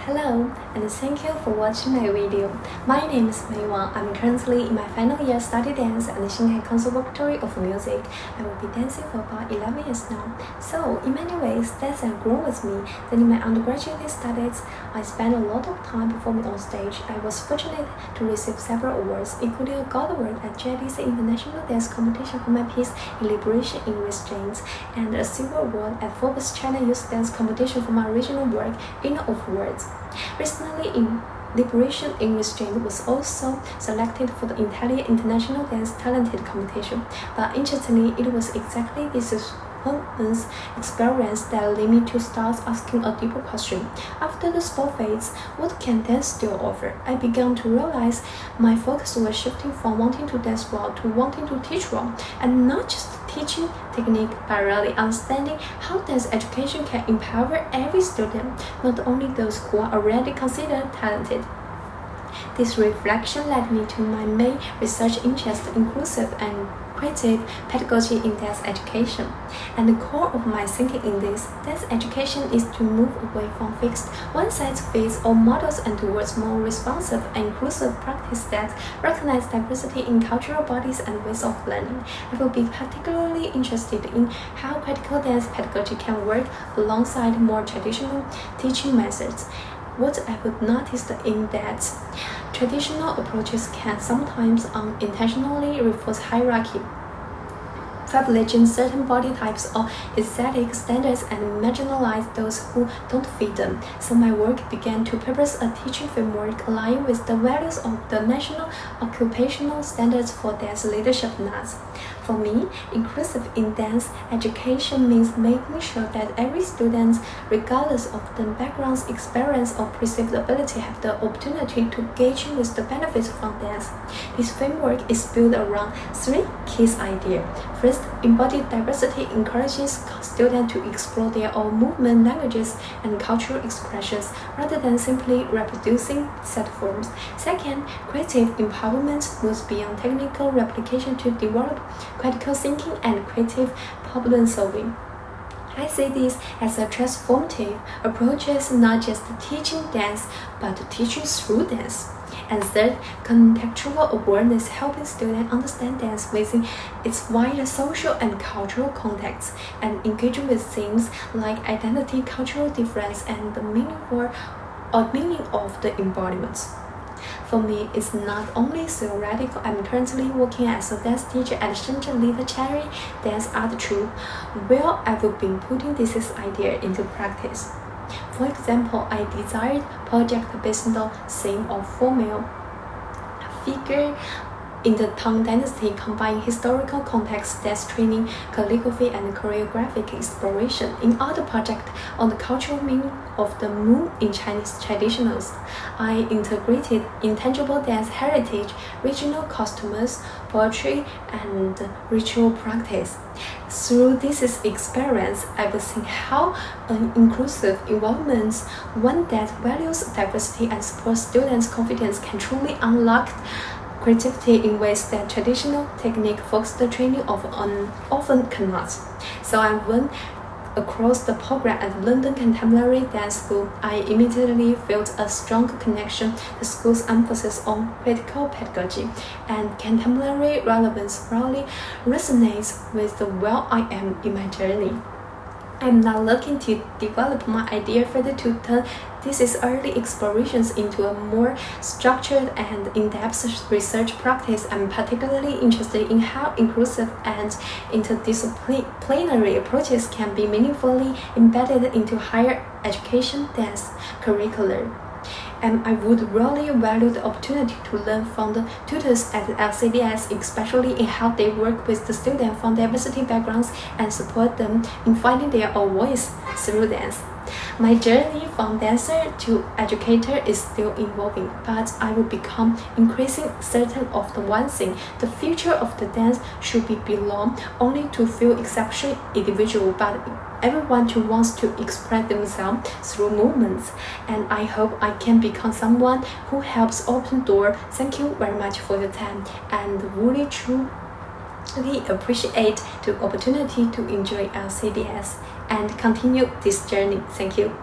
Hello, and thank you for watching my video. My name is Wang. I'm currently in my final year study dance at the Shanghai Conservatory of Music. I will be dancing for about 11 years now. So, in many ways, dance has grown with me. Then in my undergraduate studies, I spent a lot of time performing on stage. I was fortunate to receive several awards, including a gold award at JDC International Dance Competition for my piece in Liberation in Restraints, and a silver award at Forbes China Youth Dance Competition for my original work, Inner of Words. Recently, in Liberation in Restraint was also selected for the Italian International Dance Talented Competition, but interestingly, it was exactly this experience that led me to start asking a deeper question. After the sport phase, what can dance still offer? I began to realize my focus was shifting from wanting to dance well to wanting to teach well, and not just teaching technique, but really understanding how dance education can empower every student, not only those who are already considered talented. This reflection led me to my main research interest, inclusive and creative pedagogy in dance education. And the core of my thinking in this dance education is to move away from fixed one-size-fits-all models and towards more responsive and inclusive practice that recognize diversity in cultural bodies and ways of learning. I will be particularly interested in how critical dance pedagogy can work alongside more traditional teaching methods. What I would notice in that traditional approaches can sometimes unintentionally reinforce hierarchy, privileging certain body types or aesthetic standards and marginalize those who don't fit them. So my work began to propose a teaching framework aligned with the values of the National Occupational Standards for Dance Leadership NAS. For me, inclusive in dance education means making sure that every student, regardless of the background's experience or perceived ability, have the opportunity to engage with the benefits from dance. This framework is built around three key ideas. First, embodied diversity encourages students to explore their own movement languages and cultural expressions rather than simply reproducing set forms. Second, creative empowerment moves beyond technical replication to develop critical thinking and creative problem solving. I see this as a transformative approach, not just teaching dance, but teaching through dance. And third, contextual awareness, helping students understand dance within its wider social and cultural context, and engaging with themes like identity, cultural difference, and the meaning of the embodiments. For me, it's not only theoretical. I'm currently working as a dance teacher at Shenzhen Literary Dance Art Troupe, where I've been putting this idea into practice. For example, I designed a project based on the theme of female figure in the Tang Dynasty, combining historical context, dance training, calligraphy, and choreographic exploration. In other project on the cultural meaning of the moon in Chinese traditionals, I integrated intangible dance heritage, regional costumes, poetry, and ritual practice. Through this experience, I've seen how an inclusive environment, one that values diversity and supports students' confidence, can truly unlock creativity in ways that traditional technique-focused training often cannot. So I went across the program at London Contemporary Dance School. I immediately felt a strong connection. The school's emphasis on critical pedagogy and contemporary relevance really resonates with where I am in my journey. I'm now looking to develop my idea further to turn these early explorations into a more structured and in-depth research practice. I'm particularly interested in how inclusive and interdisciplinary approaches can be meaningfully embedded into higher education dance curricula. And I would really value the opportunity to learn from the tutors at LCDS, especially in how they work with the students from diversity backgrounds and support them in finding their own voice through dance. My journey from dancer to educator is still evolving, but I will become increasingly certain of the one thing: the future of the dance should belong only to few exceptional individuals, but everyone who wants to express themselves through movements. And I hope I can become someone who helps open doors. Thank you very much for your time, and really truly appreciate the opportunity to enjoy LCDS and continue this journey. Thank you.